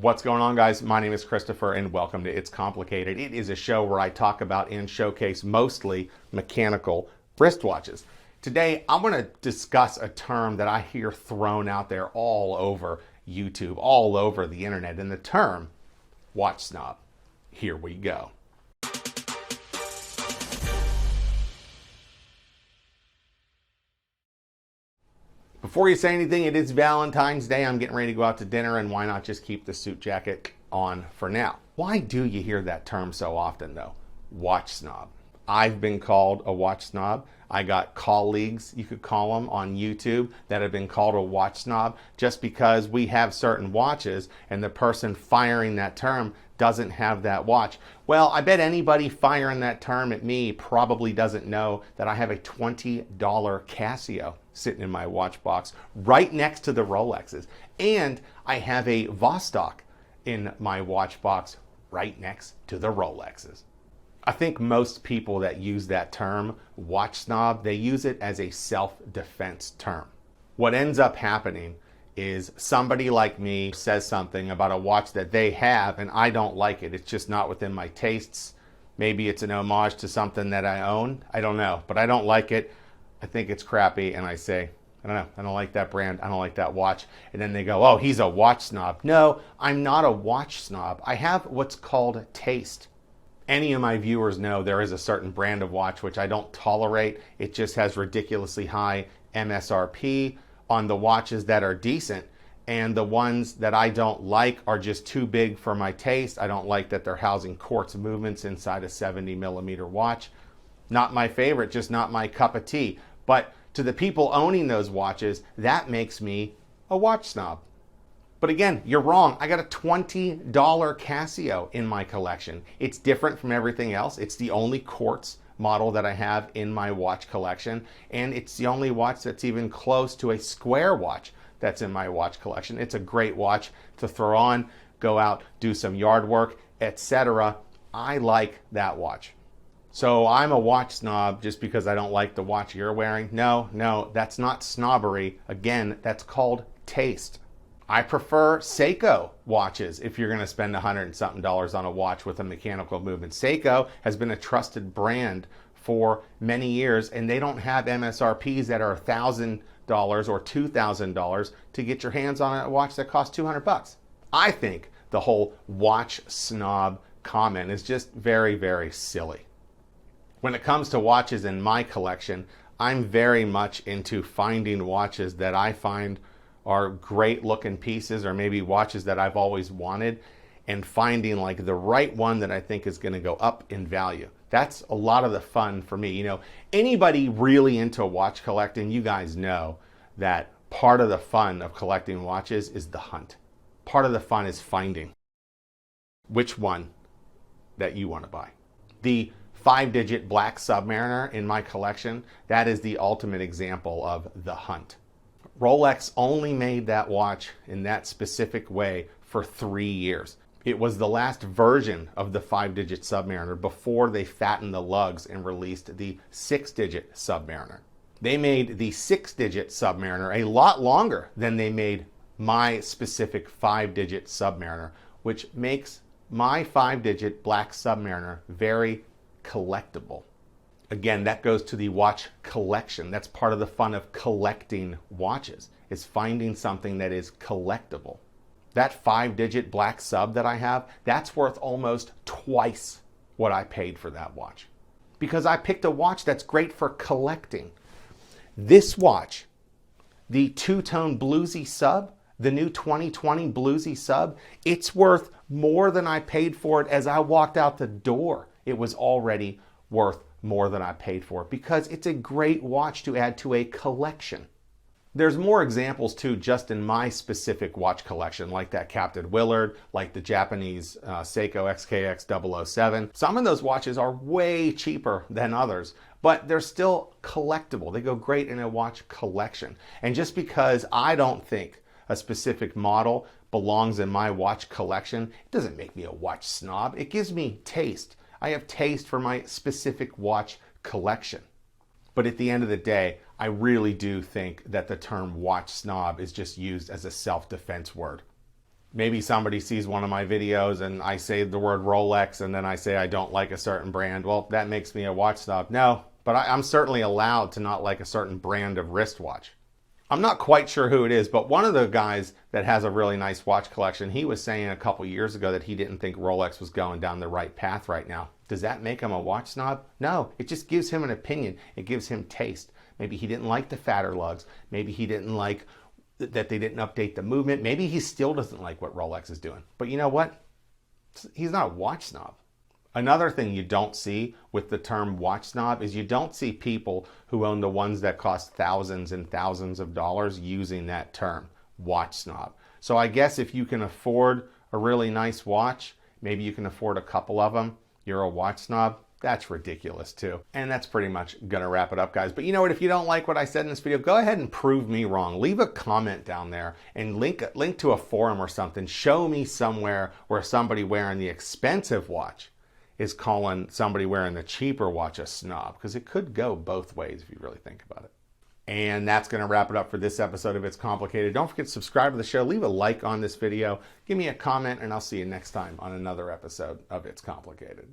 What's going on, guys? My name is Christopher and welcome to It's Complicated. It is a show where I talk about and showcase mostly mechanical wristwatches. Today, I'm going to discuss a term that I hear thrown out there all over YouTube, all over the internet, and the term watch snob. Here we go. Before you say anything, it is Valentine's Day. I'm getting ready to go out to dinner, and why not just keep the suit jacket on for now? Why do you hear that term so often, though? Watch snob. I've been called a watch snob. I got colleagues, you could call them, on YouTube that have been called a watch snob just because we have certain watches and the person firing that term doesn't have that watch. Well, I bet anybody firing that term at me probably doesn't know that I have a $20 Casio sitting in my watch box right next to the Rolexes. And I have a Vostok in my watch box right next to the Rolexes. I think most people that use that term, watch snob, they use it as a self-defense term. What ends up happening is somebody like me says something about a watch that they have and I don't like it. It's just not within my tastes. Maybe it's an homage to something that I own. I don't know, but I don't like it. I think it's crappy, and I say, I don't know, I don't like that brand, I don't like that watch. And then they go, oh, he's a watch snob. No, I'm not a watch snob. I have what's called taste. Any of my viewers know there is a certain brand of watch which I don't tolerate. It just has ridiculously high MSRP on the watches that are decent, and the ones that I don't like are just too big for my taste. I don't like that they're housing quartz movements inside a 70mm watch. Not my favorite, just not my cup of tea. But to the people owning those watches, that makes me a watch snob. But again, you're wrong. I got a $20 Casio in my collection. It's different from everything else. It's the only quartz model that I have in my watch collection, and it's the only watch that's even close to a square watch that's in my watch collection. It's a great watch to throw on, go out, do some yard work, etc. I like that watch. So I'm a watch snob just because I don't like the watch you're wearing? No, that's not snobbery. Again, that's called taste. I prefer Seiko watches if you're going to spend $100 and something on a watch with a mechanical movement. Seiko has been a trusted brand for many years, and they don't have MSRPs that are $1,000 or $2,000 to get your hands on a watch that costs $200. I think the whole watch snob comment is just very, very silly. When it comes to watches in my collection, I'm very much into finding watches that I find are great looking pieces, or maybe watches that I've always wanted, and finding like the right one that I think is going to go up in value. That's a lot of the fun for me. You know, anybody really into watch collecting, you guys know that part of the fun of collecting watches is the hunt. Part of the fun is finding which one that you want to buy. The 5-digit black Submariner in my collection, that is the ultimate example of the hunt. Rolex only made that watch in that specific way for 3 years. It was the last version of the 5-digit Submariner before they fattened the lugs and released the 6-digit Submariner. They made the 6-digit Submariner a lot longer than they made my specific 5-digit Submariner, which makes my 5-digit black Submariner very collectible. Again, that goes to the watch collection. That's part of the fun of collecting watches, is finding something that is collectible. That 5-digit black sub that I have, that's worth almost twice what I paid for that watch, because I picked a watch that's great for collecting. This watch, the two-tone bluesy sub, the new 2020 bluesy sub, it's worth more than I paid for it as I walked out the door. It was already worth more than I paid for it because it's a great watch to add to a collection. There's more examples too, just in my specific watch collection, like that Captain Willard, like the Japanese Seiko XKX 007. Some of those watches are way cheaper than others, but they're still collectible. They go great in a watch collection. And just because I don't think a specific model belongs in my watch collection, it doesn't make me a watch snob. It gives me taste. I have taste for my specific watch collection. But at the end of the day, I really do think that the term watch snob is just used as a self-defense word. Maybe somebody sees one of my videos and I say the word Rolex and then I say I don't like a certain brand. Well, that makes me a watch snob. No, but I'm certainly allowed to not like a certain brand of wristwatch. I'm not quite sure who it is, but one of the guys that has a really nice watch collection, he was saying a couple years ago that he didn't think Rolex was going down the right path right now. Does that make him a watch snob? No, it just gives him an opinion. It gives him taste. Maybe he didn't like the fatter lugs. Maybe he didn't like that they didn't update the movement. Maybe he still doesn't like what Rolex is doing. But you know what? He's not a watch snob. Another thing you don't see with the term watch snob is you don't see people who own the ones that cost thousands and thousands of dollars using that term, watch snob. So I guess if you can afford a really nice watch, maybe you can afford a couple of them, you're a watch snob. That's ridiculous too. And that's pretty much gonna wrap it up, guys. But you know what, if you don't like what I said in this video, go ahead and prove me wrong. Leave a comment down there and link to a forum or something. Show me somewhere where somebody wearing the expensive watch is calling somebody wearing the cheaper watch a snob, because it could go both ways if you really think about it. And that's going to wrap it up for this episode of It's Complicated. Don't forget to subscribe to the show, leave a like on this video, give me a comment, and I'll see you next time on another episode of It's Complicated.